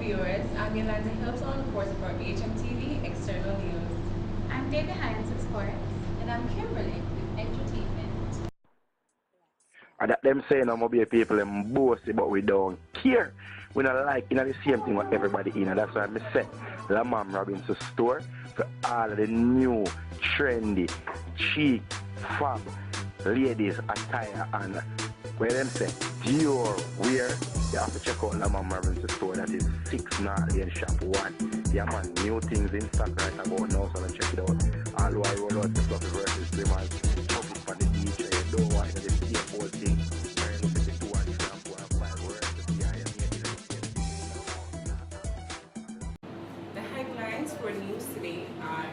viewers, I'm Yolanda Hilton, reporter for Hmtv External News. I'm Debbie Hines of Sports. And I'm Kimberly with Entertainment. And that them saying I'm be people them bossy, but we don't care. We not like the same thing what everybody in, and that's why I say Lamam Robinson store for all of the new, trendy, chic, fab ladies attire and where them say Dior wear, you have to check out Lamam Robinson store. That is 6 North Lane Shop 1. Yeah man, new things in stock right about now, so check it out. All who are roll out the fluffy versus the man, chop it for the beach, you don't want to see a whole thing. Very look at the 2 and 3 and 4 and 5 versus the The headlines for news today are: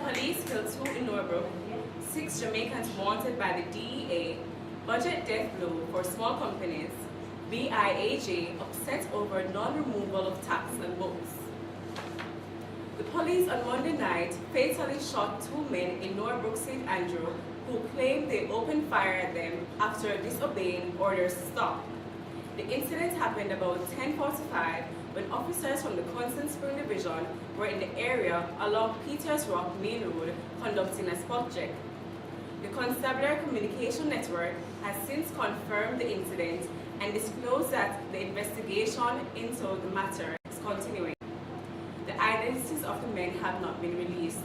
police kill 2 in Norbrook, 6 Jamaicans wanted by the DEA, budget death blow for small companies, BIAJ upset over non-removal of tax on boats. The police on Monday night fatally shot 2 men in Norbrook, St. Andrew, who claimed they opened fire at them after disobeying orders to stop. The incident happened about 10:45 when officers from the Constant Spring Division were in the area along Peters Rock Main Road conducting a spot check. The Constabulary Communication Network has since confirmed the incident and disclosed that the investigation into the matter is continuing. The identities of the men have not been released.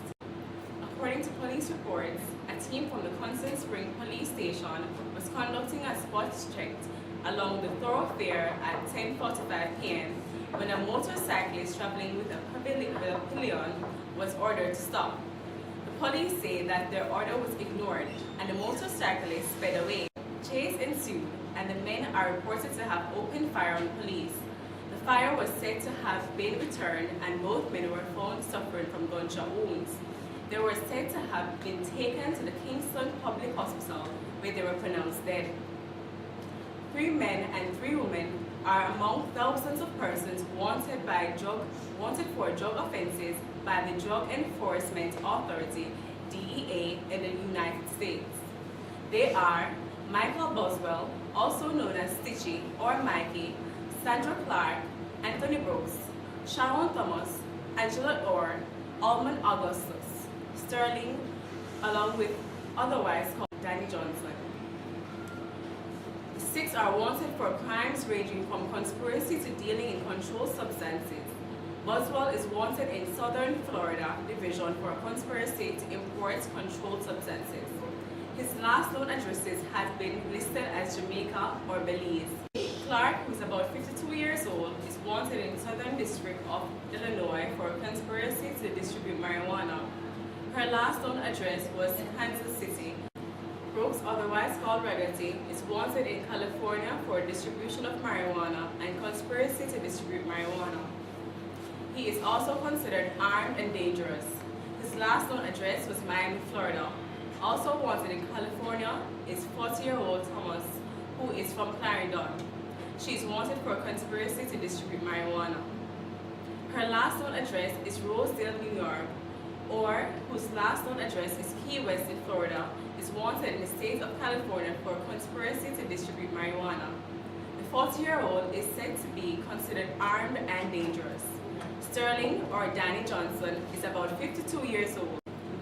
According to police reports, a team from the Constant Spring Police Station was conducting a spot check along the thoroughfare at 10:45 p.m. when a motorcyclist traveling with a pillion was ordered to stop. The police say that their order was ignored and the motorcyclist sped away. Chase ensued and the men are reported to have opened fire on police. The fire was said to have been returned and both men were found suffering from gunshot wounds. They were said to have been taken to the Kingston Public Hospital where they were pronounced dead. 3 men and 3 women are among thousands of persons wanted for drug offenses by the Drug Enforcement Authority, DEA, in the United States. They are Michael Boswell, also known as Stitchy or Mikey, Sandra Clark, Anthony Brooks, Sharon Thomas, Angela Orr, Almond Augustus, Sterling, along with otherwise called Danny Johnson. The 6 are wanted for crimes ranging from conspiracy to dealing in controlled substances. Boswell is wanted in Southern Florida Division for a conspiracy to import controlled substances. His last known addresses have been listed as Jamaica or Belize. Clark, who is about 52 years old, is wanted in Southern District of Illinois for a conspiracy to distribute marijuana. Her last known address was Kansas City. Brooks, otherwise called Raggerty, is wanted in California for distribution of marijuana and conspiracy to distribute marijuana. He is also considered armed and dangerous. His last known address was Miami, Florida. Also wanted in California is 40-year-old Thomas, who is from Clarendon. She is wanted for a conspiracy to distribute marijuana. Her last known address is Rosedale, New York, or whose last known address is Key West in Florida, is wanted in the state of California for a conspiracy to distribute marijuana. The 40-year-old is said to be considered armed and dangerous. Sterling, or Danny Johnson, is about 52 years old.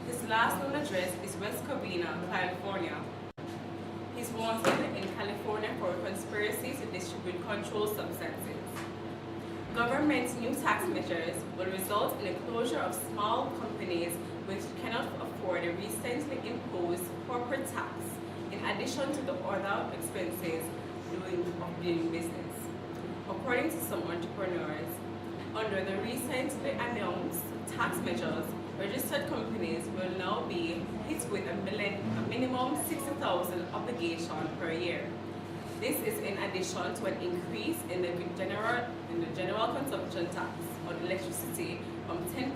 His last known address is West Covina, California. He's wanted in California for a conspiracy to distribute controlled substances. Government's new tax measures will result in the closure of small companies which cannot afford the recently imposed corporate tax, in addition to the other expenses of doing business. According to some entrepreneurs, under the recently announced tax measures, registered companies will now be hit with a minimum $60,000 obligation per year. This is in addition to an increase in the general consumption tax on electricity from 10%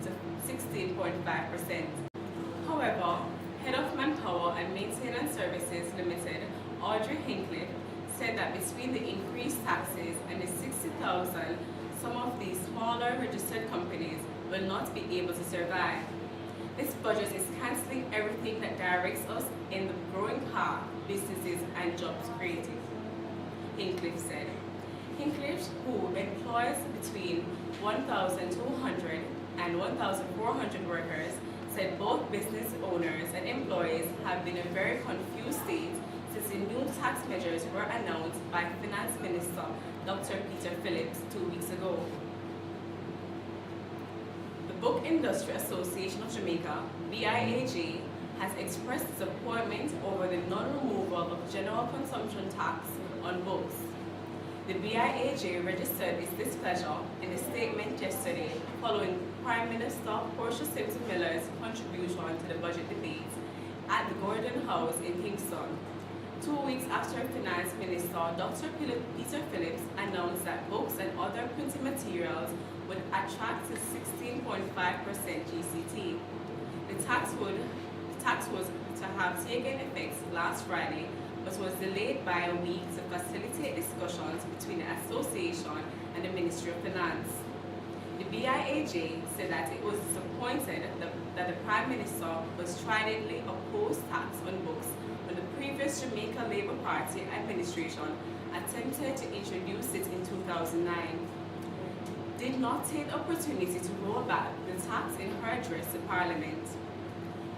to 16.5%. However, Head of Manpower and Maintenance Services Limited, Audrey Hinckliffe, said that between the increased taxes and the $60,000, some of these smaller registered companies will not be able to survive. This budget is cancelling everything that directs us in the growing path businesses and jobs created, Hinckliffe said. Kinkledge, who employs between 1,200 and 1,400 workers, said both business owners and employees have been in a very confused state since the new tax measures were announced by Finance Minister Dr. Peter Phillips 2 weeks ago. The Book Industry Association of Jamaica, BIAJ, has expressed disappointment over the non-removal of general consumption tax on books. The BIAJ registered its displeasure in a statement yesterday following Prime Minister Portia Simpson Miller's contribution to the budget debate at the Gordon House in Kingston. 2 weeks after Finance Minister Dr. Peter Phillips announced that books and other printing materials would attract a 16.5% GCT. The tax was to have taken effect last Friday, but was delayed by a week to facilitate discussions between the association and the Ministry of Finance. The BIAJ said that it was disappointed that the Prime Minister was stridently opposed tax on books when the previous Jamaica Labour Party administration attempted to introduce it in 2009. Did not take the opportunity to roll back the tax in her address to Parliament.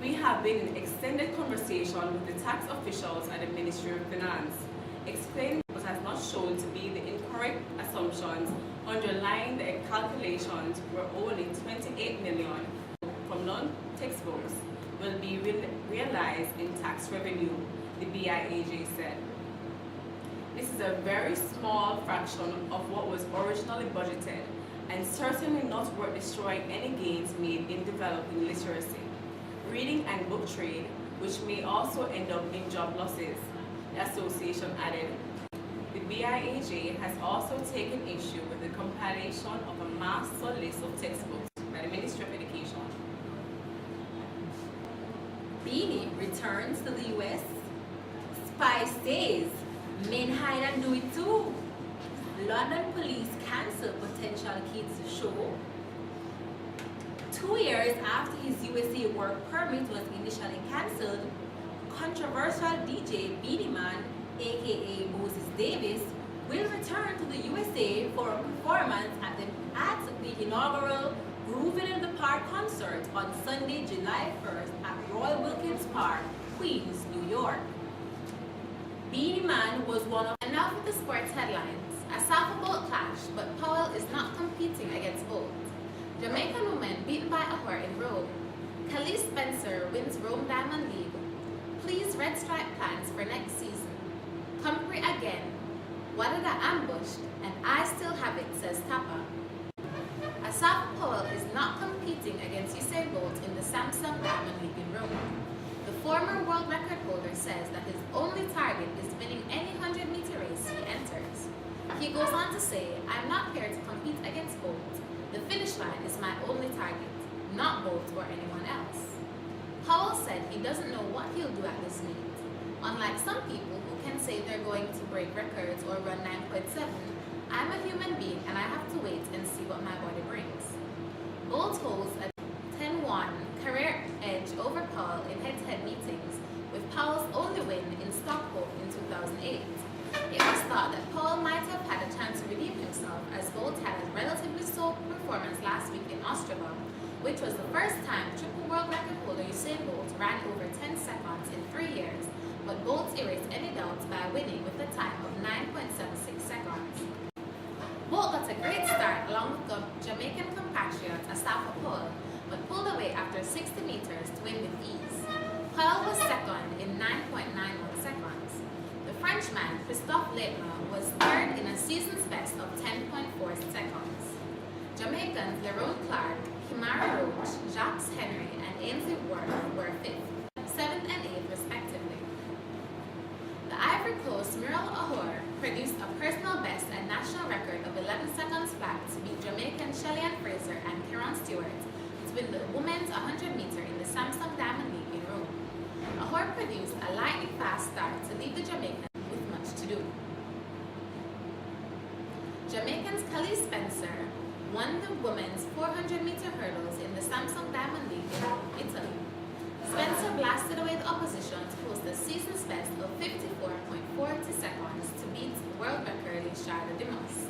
We have been in extended conversation with the tax officials at the Ministry of Finance, explaining what has not shown to be the incorrect assumptions underlying the calculations where only 28 million from non-textbooks will be realized in tax revenue, the BIAJ said. This is a very small fraction of what was originally budgeted and certainly not worth destroying any gains made in developing literacy, reading and book trade, which may also end up in job losses, the association added. The BIAJ has also taken issue with the compilation of a master list of textbooks by the Ministry of Education. Beanie returns to the US. Spy says men hide and do it too. London police cancel potential kids show. 2 years after his USA work permit was initially cancelled, controversial DJ Beanie Man, aka Moses Davis, will return to the USA for a performance at the inaugural Groovin' in the Park concert on Sunday, July 1st at Royal Wilkins Park, Queens, New York. Beanie Man was one of... Enough with the sports headlines. A Safa Bolt clash, but Powell is not competing against Bolt. Jamaican woman beaten by a whore in Rome. Khalees Spencer wins Rome Diamond League. Please red stripe plans for next season. Compre again. Wadada ambushed, and I still have it, says Tapa. Asaf Powell is not competing against Usain Bolt in the Samsung Diamond League in Rome. The former world record holder says that his only target is winning any 100-meter race he enters. He goes on to say, I'm not here to compete against Bolt. The finish line is my only target, not Bolt or anyone else. Powell said he doesn't know what he'll do at this meet. Unlike some people who can say they're going to break records or run 9.7, I'm a human being and I have to wait and see what my body brings. Bolt holds a 10-1 career edge over Powell in head-to-head meetings, with Powell's only win in Stockholm in 2008. It was thought that Powell might have had a chance to redeem himself, as Bolt had a relatively slow performance last week in Ostrava, which was the first time triple world record holder Usain Bolt ran over 10 seconds in 3 years, but Bolt erased any doubts by winning with a time of 9.76 seconds. Bolt got a great start along with Jamaican compatriot Asafa Powell, but pulled away after 60 meters to win with ease. Powell was second in 9.91 seconds. The Frenchman Christophe Leitner was third in a season's best of 10.4 seconds. Jamaicans Lerone Clark, Kimara Roach, Jacques Henry, and Ainsley Ward were 5th, 7th, and 8th respectively. The Ivory Coast Muriel Ahor produced a personal best and national record of 11 seconds flat to beat Jamaican Shelly-Ann Fraser and Kieran Stewart to win the women's 100-meter in the Samsung Diamond League in Rome. Ahor produced a lightning fast start to leave the Jamaicans with much to do. Jamaicans Khalees Spencer won the women's 400-meter hurdles in the Samsung Diamond League in Italy. Spencer blasted away the opposition to post a season's best of 54.40 seconds to beat world record Sharda Dimos.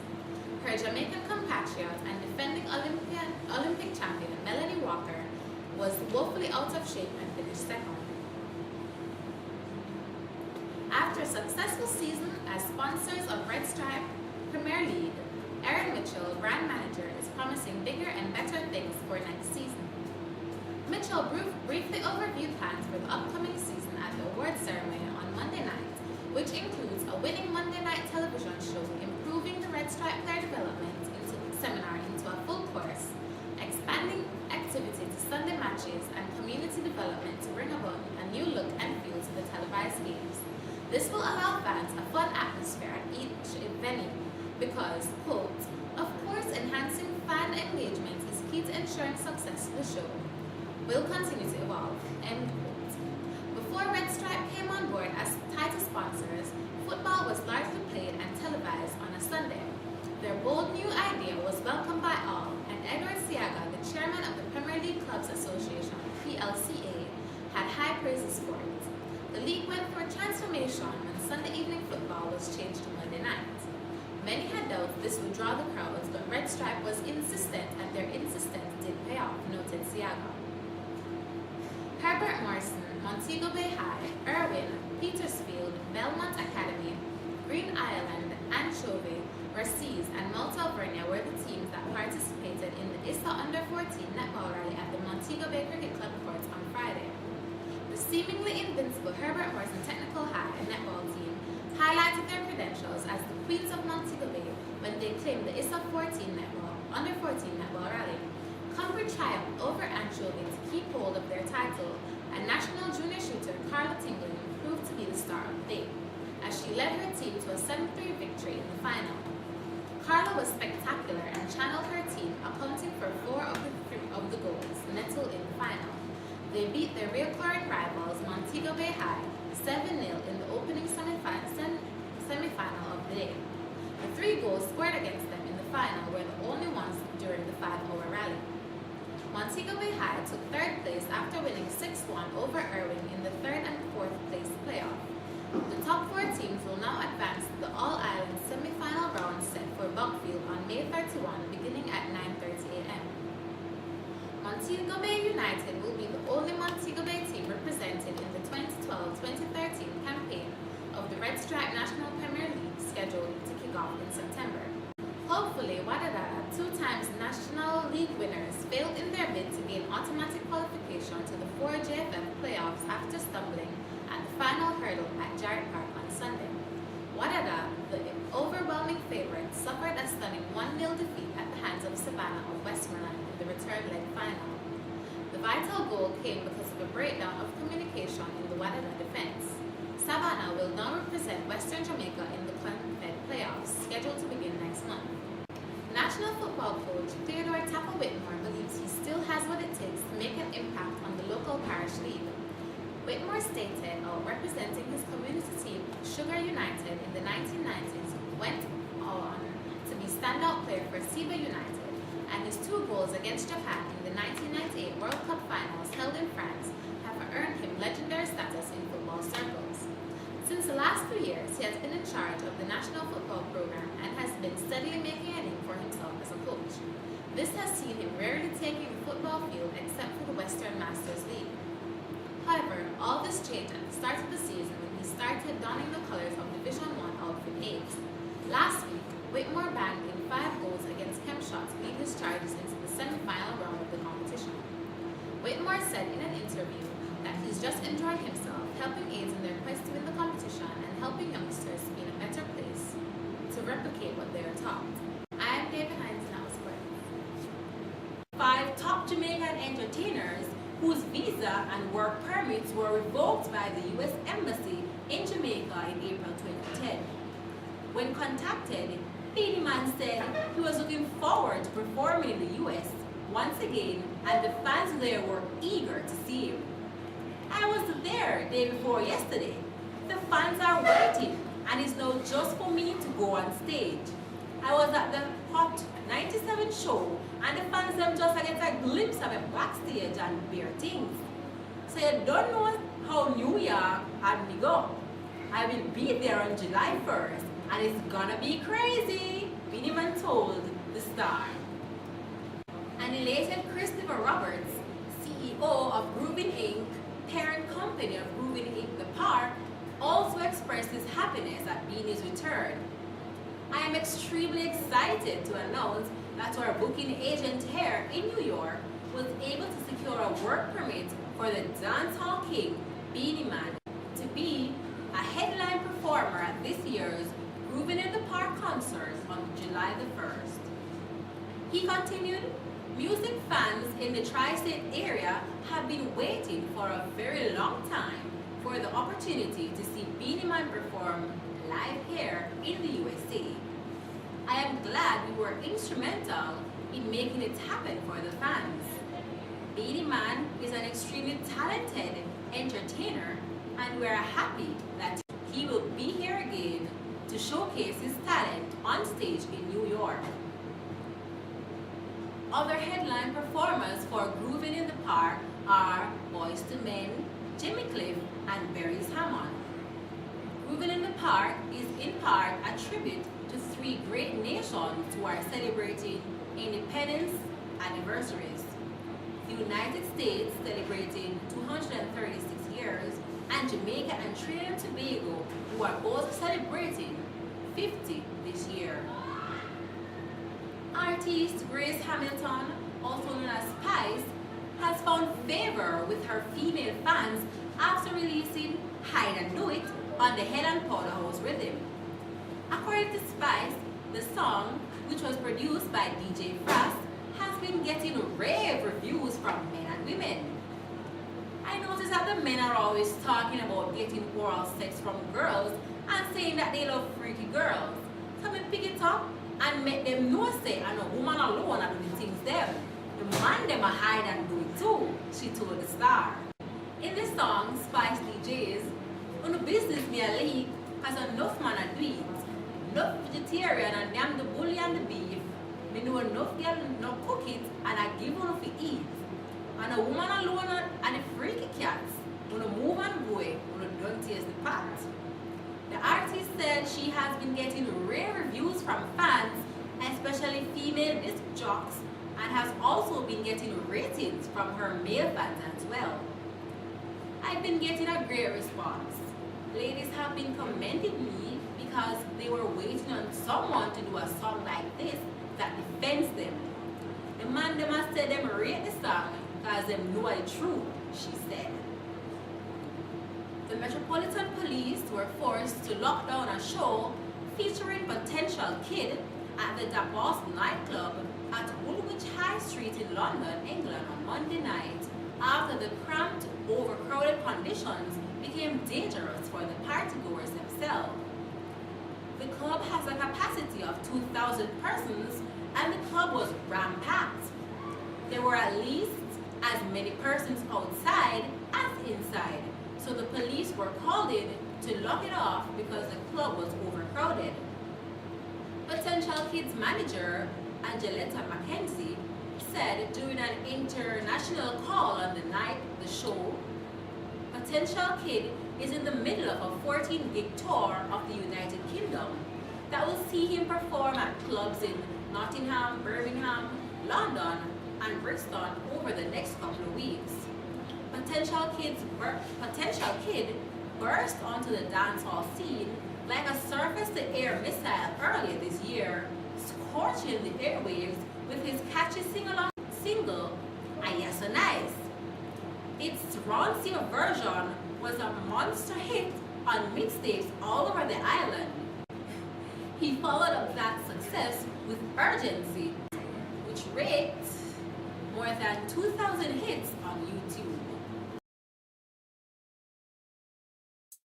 Her Jamaican compatriot and defending Olympic champion Melanie Walker was woefully out of shape and finished second. After a successful season as sponsors of Red Stripe Premier League, Erin Mitchell, brand manager, is promising bigger and better things for next season. Mitchell briefly overviewed plans for the upcoming season at the awards ceremony on Monday night, which includes a winning Monday night television show, improving the Red Stripe player development seminar into a full course, expanding activity to Sunday matches, and community development to bring about a new look and feel to the televised games. This will allow fans a fun atmosphere at each venue because, quote, of course enhancing fan engagement is key to ensuring success of the show. Will continue to evolve, end quote. Before Red Stripe came on board as title sponsors, football was largely played and televised on a Sunday. Their bold new idea was welcomed by all, and Edward Siaga, the chairman of the Premier League Clubs Association, PLCA, had high praises for it. The league went through a transformation when Sunday evening football was changed to Monday night. Many had doubts this would draw the crowds, but Red Stripe was insistent, and their insistence did pay off, noted Siaga. Herbert Morrison, Montego Bay High, Irwin, Petersfield, Belmont Academy, Green Island, Anchovy, Races, and Mount Alvernia were the teams that participated in the ISA Under-14 netball rally at the Montego Bay Cricket Club courts on Friday. The seemingly invincible Herbert Morrison Technical High netball team highlighted their credentials as the Queens of Montego Bay when they claimed the ISA Under-14 netball rally. Cumbria triumphed over Anchovy to keep hold of their title, and national junior shooter Carla Tingley proved to be the star of the day, as she led her team to a 7-3 victory in the final. Carla was spectacular and channeled her team, accounting for 4 of the goals netted in the final. They beat their recurring rivals Montego Bay High 7-0 in the opening semi-final of the day. The 3 goals scored against them in the final were the only ones during the 5-hour rally. Montego Bay High took 3rd place after winning 6-1 over Irving in the 3rd and 4th place playoff. The top 4 teams will now advance to the All-Ireland semi-final round set for Buckfield on May 31, beginning at 9:30 a.m. Montego Bay United will be the only Montego Bay team represented in the 2012-2013 campaign of the Red Stripe National Premier League, scheduled to kick off in September. Hopefully, Wadadada, 2 times National League winners, failed in their bid to gain automatic qualification to the 4 JFF playoffs after stumbling at the final hurdle at Jarrett Park on Sunday. Wadada, the overwhelming favorite, suffered a stunning 1-0 defeat at the hands of Savannah of Westmoreland in the return leg final. The vital goal came because of a breakdown of communication in the Wadada defense. Savannah will now represent Western Jamaica in the Confed playoffs, scheduled to begin next month. National football coach Theodore Tapper Whitmore believes he still has what it takes to make an impact on the local parish league. Whitmore stated, representing his community team, Sugar United, in the 1990s, went on to be standout player for Siba United, and his 2 goals against Japan in the 1998 World Cup finals held in France have earned him legendary status in football circles. Since the last 2 years, he has been in charge of the national football program and has been steadily making a name for himself as a coach. This has seen him rarely taking the football field except for the Western Masters League. However, all this changed at the start of the season when he started donning the colors of Division 1 outfit A's. Last week, Whitmore banged in 5 goals against Kempshot to lead his Chargers into the semi-final round of the competition. Whitmore said in an interview that he's just enjoying himself, helping aides in their quest to win the competition and helping youngsters to be in a better place to replicate what they are taught. I am David Hines, and that was Sports. 5 top Jamaican entertainers whose visa and work permits were revoked by the U.S. Embassy in Jamaica in April 2010. When contacted, Beanie Man said he was looking forward to performing in the U.S. once again, and the fans there were eager to see him. I was there day before yesterday. The fans are waiting, and it's now just for me to go on stage. I was at the Hot 97 show, and the fans them just get a glimpse of it backstage and bare things. So you don't know how New York had me go. I will be there on July 1st and it's gonna be crazy, Beanie Man told the Star. An elated Christopher Roberts, CEO of Groovin Inc., parent company of Groovin Inc. The Park, also expressed his happiness at Beanie's return. I am extremely excited to announce that our booking agent here in New York was able to secure a work permit for the dancehall king, Beanie Man, to be a headline performer at this year's Groovin in the Park concert on July the 1st. He continued, music fans in the tri-state area have been waiting for a very long time for the opportunity to see Beanie Man perform live here in the USA. I am glad we were instrumental in making it happen for the fans. Beanie Man is an extremely talented entertainer and we are happy that he will be here again to showcase his talent on stage in New York. Other headline performers for Groovin in the Park are Boyz II Men, Jimmy Cliff, and Berry's Hammond. Groovin in the Park is in part a tribute to three great nations who are celebrating independence anniversaries. The United States celebrating 236 years, and Jamaica and Trinidad and Tobago, who are both celebrating 50 this year. Artist Grace Hamilton, also known as Spice, has found favor with her female fans after releasing Hide and Do It on the Head and Powderhouse rhythm. According to Spice, the song, which was produced by DJ Frost, has been getting rave reviews from men and women. I noticed that the men are always talking about getting oral sex from girls and saying that they love freaky girls. So I pick it up and make them know say and a woman alone and do the things them. The man them a hide and do it too, she told the Star. In the song, Spice DJs, on the business me a leak, cause enough man a do it. Enough vegetarian and damn the bully and the beef. Me know enough girl no cook it and I give one to eat. And a woman alone and the freaky cats, when a move and go, when a don't taste the pot. The artist said she has been getting rare reviews from fans, especially female disc jocks, and has also been getting ratings from her male fans as well. I've been getting a great response. Ladies have been commending me because they were waiting on someone to do a song like this that defends them. The man them has said them rate the song because them know the truth, she said. The Metropolitan Police were forced to lock down a show featuring Potential Kid at the Da Boss nightclub at Woolwich High Street in London, England on Monday night after the cramped, overcrowded conditions became dangerous for the partygoers themselves. The club has a capacity of 2,000 persons and the club was ram-packed. There were at least as many persons outside as inside, so the police were called in to lock it off because the club was overcrowded. Potential Kid's manager, Angeletta Mackenzie, said during an international call on the night of the show, Potential Kid is in the middle of a 14-gig tour of the United Kingdom that will see him perform at clubs in Nottingham, Birmingham, London, and Bristol over the next couple of weeks. Potential Kid burst onto the dancehall scene like a surface-to-air missile earlier this year, scorching the airwaves with his catchy single, Aya So Nice. Its rancier version was a monster hit on mixtapes all over the island. He followed up that success with Urgency, which raked more than 2,000 hits on YouTube.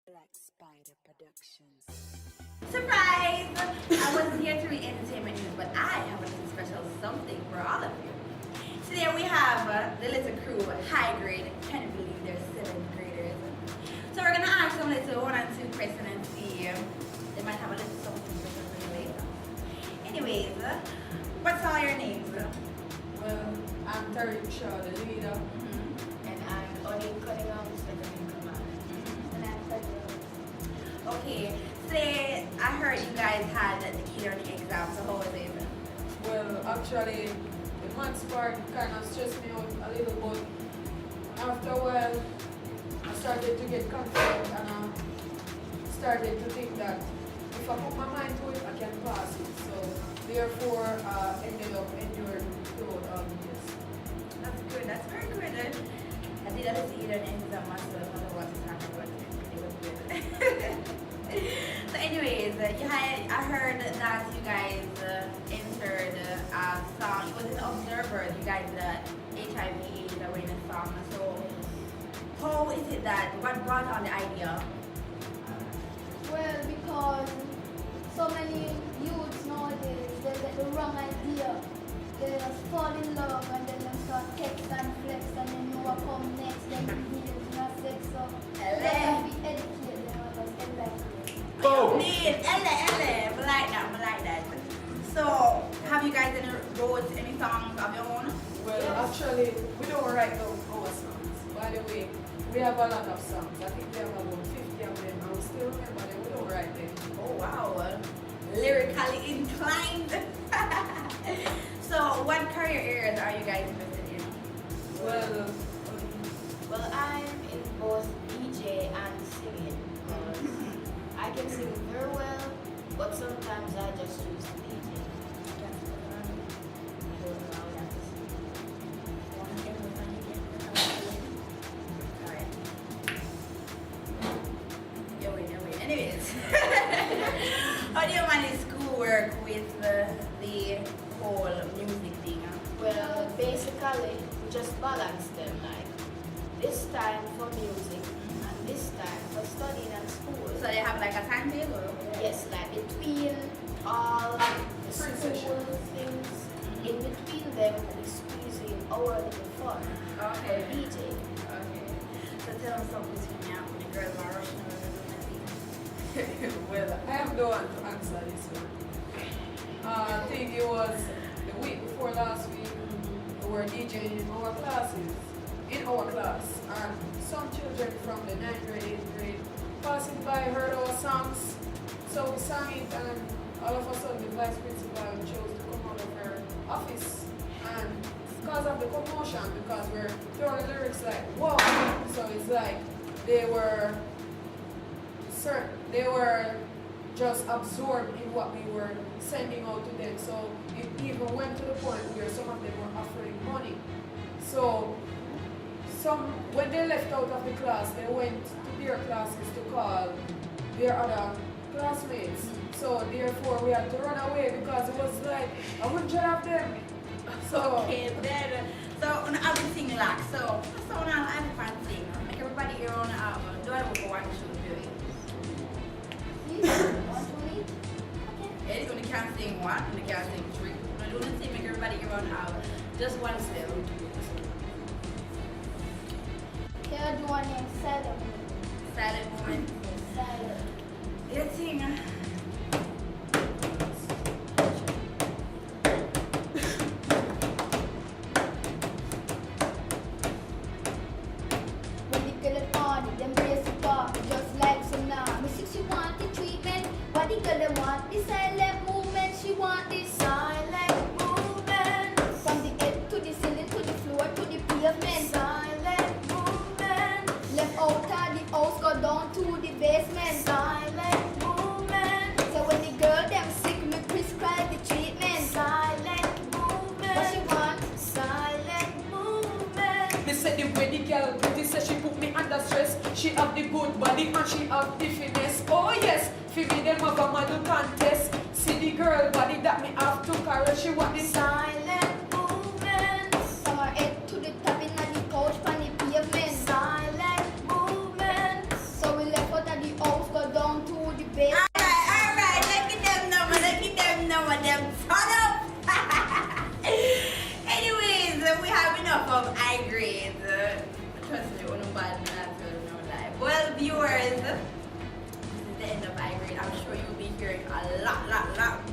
Black Spider Productions. Surprise! I wasn't here to read entertainment news, but I have a little special something for all of you. Today we have the little crew, high grade. Can't believe they're 7th graders. So we're gonna ask them little 1 and 2 questions and see. They might have a little something for us later. Anyways, what's all your names? Well, I'm Terry Shaw, the leader. And I'm Only Cunningham, second in command. And I'm Federal. Okay, say I heard you guys had the e-learning exam, so how was it? Well, actually, the maths part kind of stressed me out a little, but after a while, I started to get confident and I started to think that if I put my mind to it, I can pass it. So, therefore, ended up enduring throughout all the years. That's good, that's very good. I did have to e-learning exam myself, I don't know what to talk about, it was good. So anyways, I heard that you guys entered a song, it was an Observer, you guys did a HIV/AIDS awareness song. So how is it that, what brought on the idea? Well, because so many youths nowadays, they get the wrong idea. They just fall in love and then they start text and flex and then know what come next, then behave in a sex. So they have to be educated, they want us enlightened. Need, I like that. So, have you guys wrote any songs of your own? Well, Yes. actually, we don't write down our songs. By the way, we have a lot of songs. I think we have about 50 of them. I still remember them. We don't write them. Oh wow, lyrically inclined. So, what career areas are you guys interested in? Well, Well, I'm in both DJ and singing because I can sing very well, but sometimes I just choose to DJ. I don't know how that is. Alright. You're wait. Anyways. How do you manage schoolwork with the whole music thing? Well, basically, we just balance them like this time for music and this time for studying and school. So they have like a timetable? Yes, like between all the Free school session. things, in between them, we squeeze in our little fun for Okay. DJ. Okay. So tell us something between now when the girls are rushing over well, I am the one to answer this one. I think it was the week before last week. We were DJing in our class, and some children from the 9th grade, 8th grade, passing by heard our songs, so we sang it, and all of a sudden the vice principal chose to come out of her office, and because of the commotion, because we're throwing lyrics like, whoa, so it's like they were just absorbed in what we were sending out to them. So it even went to the point where some of them were offering money. So when they left out of the class, they went to their classes to call their other classmates. So therefore we had to run away because it was like 100 of them. So Okay, then, so on everything like so on I'm fun thing. Make everybody hear on album. Do I go watch the video? Eddie can't sing one, and they can't sing three. I'm doing the same, make everybody hear on album. Just one step. They're doing it silent. Silent moment. Silent. Let's sing. When they get it on, them brace it up, just like tsunami. She want the treatment, but the girl them want the silent movement. She want the silent movement. From the head to the ceiling, to the floor, to the pavement. Silent movement. Left out of the house, go down to the basement. Silent movement. So when the girl them sick, me prescribe the treatment. Silent movement. What she want? Silent movement. they said the way the girl pretty said she put me under stress. She have the good body and she have the finesse. Oh yes, for me them have a model contest. See the girl body that me have to carry. She want the Silent movement. From her head to the top in the couch on the pavement. Silent movement. So we left out of the house, go down to the base. Alright, look at them number, them turn up. Anyways, we have enough of high grades. Trust me, one of bad not to no lie. Well, viewers, this is the end of high grade. I'm sure you'll be hearing a lot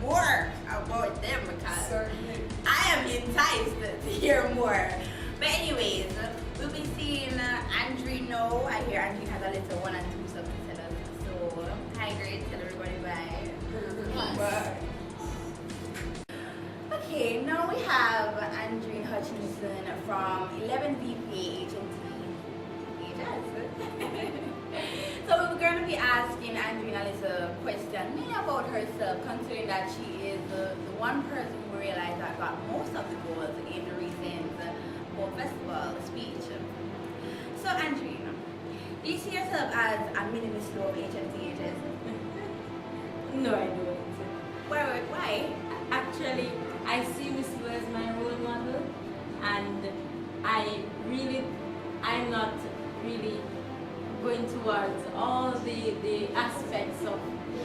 more about them because certainly. I am enticed to hear more. But anyways, we'll be seeing Andrino, I hear Andrino has a little one and two stuff to tell us. So, hi, great. Tell everybody bye. Bye. Okay, now we have Andrine Hutchinson from 11 VPA So we're going to be asking Andrine a little question, mainly about herself, considering that she is the one person who realized that got most of the goals in the recent Folk Festival speech. So Andrine, do you see yourself as a mini Miss Lou of HMT? No, I don't. Why? Actually, I see Miss Lou as my role model, and I'm not really going towards all the aspects of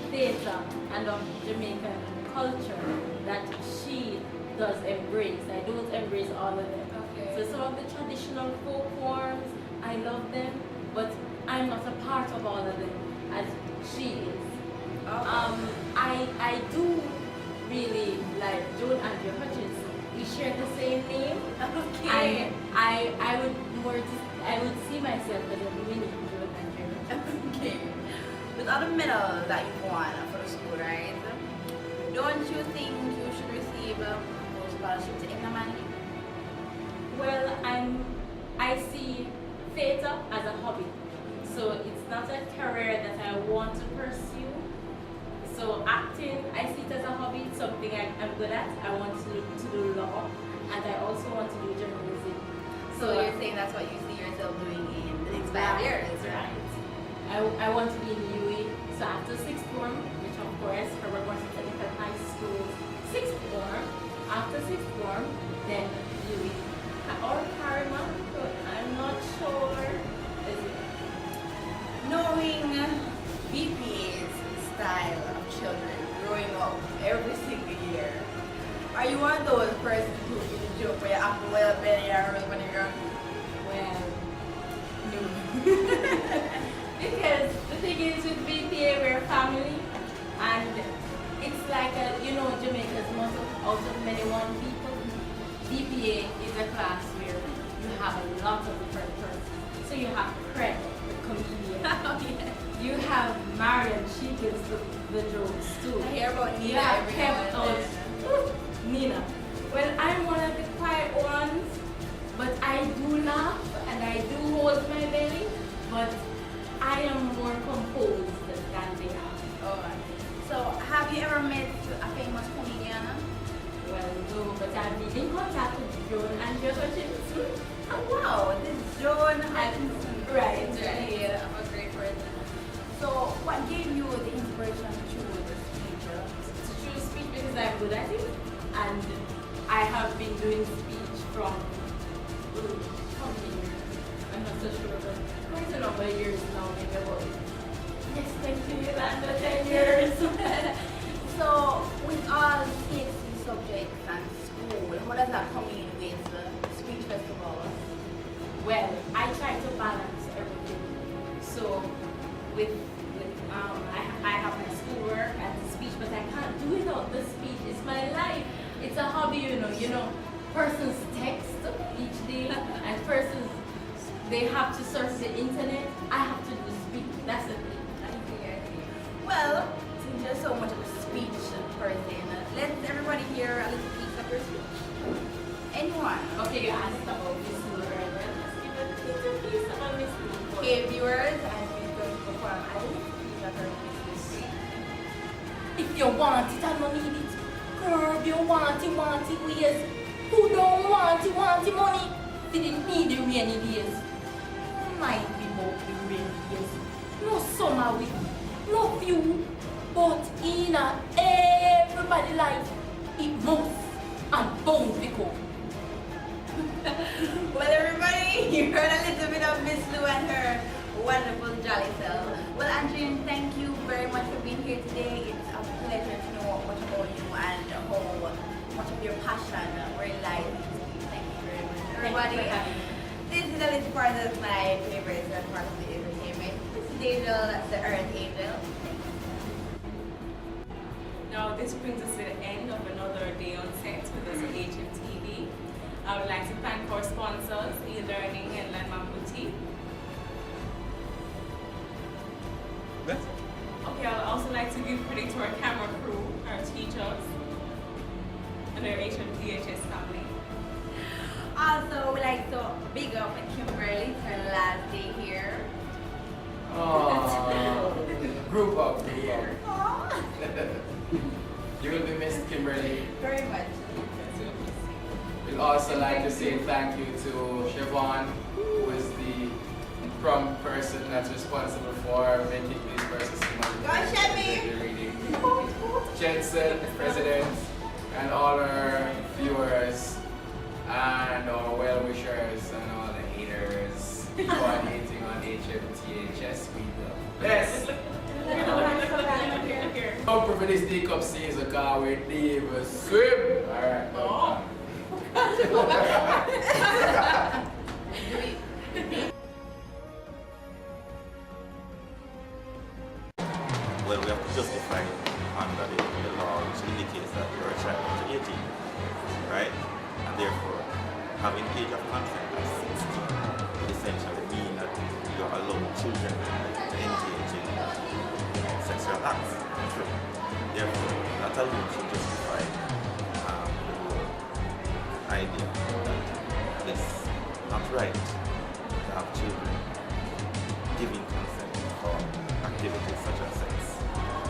theatre and of Jamaican culture that she does embrace. I don't embrace all of them. Okay. So some of the traditional folk forms, I love them, but I'm not a part of all of them as she is. I do really like Joan Andrew Hutchinson. We share the same name. Okay. And I would see myself as a mini Joan Andrew. Okay. With all the medals that you won for the school, right? Don't you think you should receive those scholarships in the money? Well, I see theatre as a hobby. So it's not a career that I want to pursue. So acting, I see it as a hobby, it's something I'm good at. I want to do law, and I also want to do journalism. So you're saying that's what you see yourself doing in the next 5 years, right? I want to be in UE. So after sixth form, which of course Herbert Washington Technical High School, sixth form. After sixth form, then UE or Paramount. I'm not sure. Knowing BPA's style of children growing up every single year, are you one of those persons who do the joke where you have to well belly or when you're young? Well, no. Because the thing is with BPA, we're family, and it's like Jamaica's motto, out of many one people. BPA is a class where you have a lot of different persons. So you have Craig, the comedian. You have Marion, she gives the jokes too. I hear about Nina Yeah, every now and then. Nina. Well, I'm one of the quiet ones, but I do laugh and I do hold my belly, but I am more composed than they are. Alright. So, have you ever met a famous comedian? Well, no, but I've been in contact with Joan and Hutchinson. Oh, wow, this is Joan Hutchinson. Right. Really, I'm a great person. So, what gave you the inspiration to choose the speech? To choose speech because I'm good at it, and I have been doing speech from how many years? I'm not so sure, but quite a number of years now, maybe about 10 years. So, with all CXC subjects and school, how does that come in with the speech festival? Well, I try to balance everything. So, I have my schoolwork and the speech, but I can't do without the speech. It's my life. It's a hobby, persons text each day, and persons, they have to search the internet. I have to do speech. That's the thing. Well, since you're so much of a speech person, let everybody hear a little piece of your speech. Anyone? Okay, you asked about Miss Lou earlier. Let's give a little piece about Miss Lou. Okay, viewers, and she's going to perform a little piece of her speech. If you want it, I don't need it. Curb your want it ways. Who don't want it money? They didn't need the rainy days. Might be about the rainy days. No summer with no few, but in everybody life, it must and bound become. Well, everybody, you heard a little bit of Miss Lou and her wonderful jolly self. Well, Andrine, thank you very much for being here today. It's a pleasure to know much about you and how much of your passion relies in speech. Thank you very much, everybody. This is a little part of my favorite part of the entertainment. This is Angel, the Earth Angel. Now, this brings us to the end of another day on set with us at Hmtv. I would like to thank our sponsors, e-learning and Landmark Boutique, Prove up. You will be missed, Kimberly. Very much. We'd also like to say thank you to Siobhan, who is the prompt person that's responsible for making these verses reading. Jensen, President, and all our viewers, and our well-wishers, and all the haters coordinating on HMTHS. We the best. Don't for this D Cup season, because we're Davis swim. Alright. Well, we have to justify under the law, which indicates that you're a child up to 18, right? And therefore, having age of consent at 16 would essentially mean that you're allowing children to engage in sexual acts. Therefore, that alone should justify the whole idea that it's not right to have children giving consent for activities such as sex.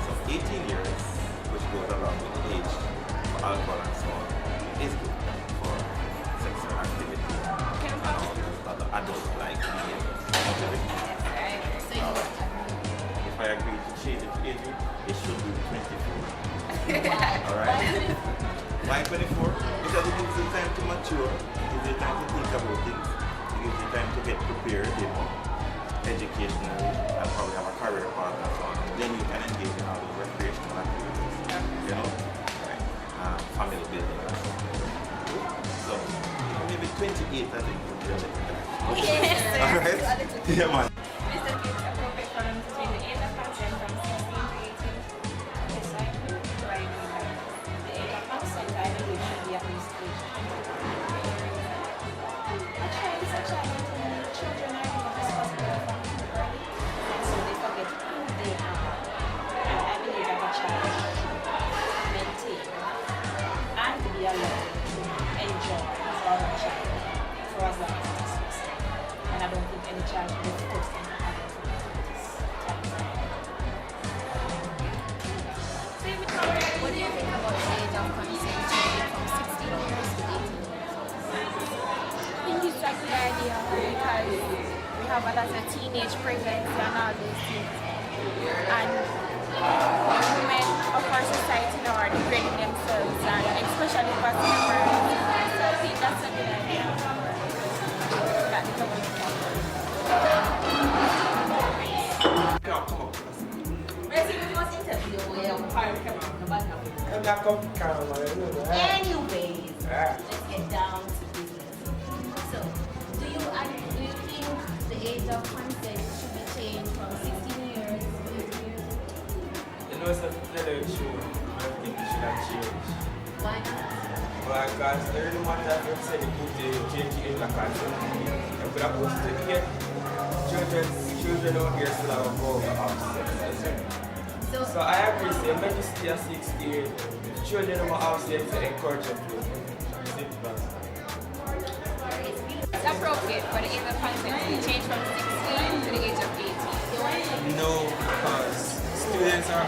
So 18 years, which goes along with the age for alcohol and so on, is good for sexual activity and all those other adult-like behaviors. If I agree to change it to 18, it should be 24. Alright? Why 24? Because it gives you time to mature, it gives you time to think about things, it gives you time to get prepared, you know, educationally, and probably have a career path and so on. Then you can engage in all the recreational activities, you know, right? Family building and so on. So, maybe 28, I think, would be a little bit. Alright? Yeah, man. Is the age appropriate for them between the age of consent from 16 to 18? Yes, I agree. So I agree that the age of consent, I believe, should be at least age 20. A child is a child until the children are responsible from early, and so they forget who they are. And I believe that a child should maintain and be allowed to enjoy his or her child for as long as possible. And I don't think any child should be forced into having What do you think about the age of consent changing from 16 years to 18 years? I think it's a good idea because we have a lot of teenage pregnancy and all those things. And women of our society now are degrading themselves, and especially for single parents. So I think that's a good idea for that the government can do. Anyways, let's get down to business. So, do you think the age of consent should be changed from 16 years to 18 years? You know, it's a little true. I think it should have changed. Why not? Well, because the really matter that you said you put the change in the consent. You could have put it here. Children out here still have a goal of sex. So I agree, say, maybe stay at 16. Children are have sex to encourage them to. It's appropriate for the age of consent to change from 16 to the age of 18. No, because students or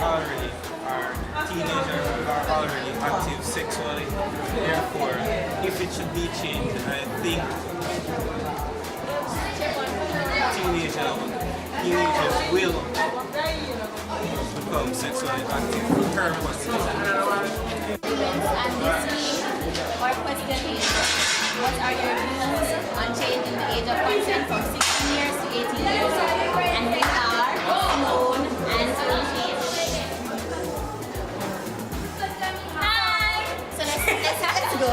teenagers are already active sexually. Therefore, if it should be changed, I think teenagers will become sexually active purposely. And this week, our question is, what are your views on changing the age of consent from 16 years to 18 years? And we are Simone and Sophie. Hi! So let's go.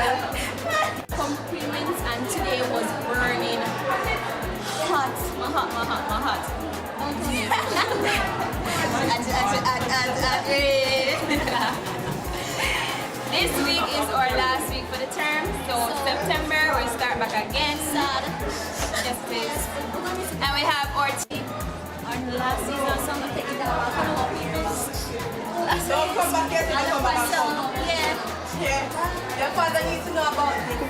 Compliments, and today was burning hot. My hot. This week is our last week for the term, so September we start back again. Yes, please. And we have our team. Our last season, so I'm gonna take it down. Come up here. Don't come back here. Yeah. Your father needs to know about it.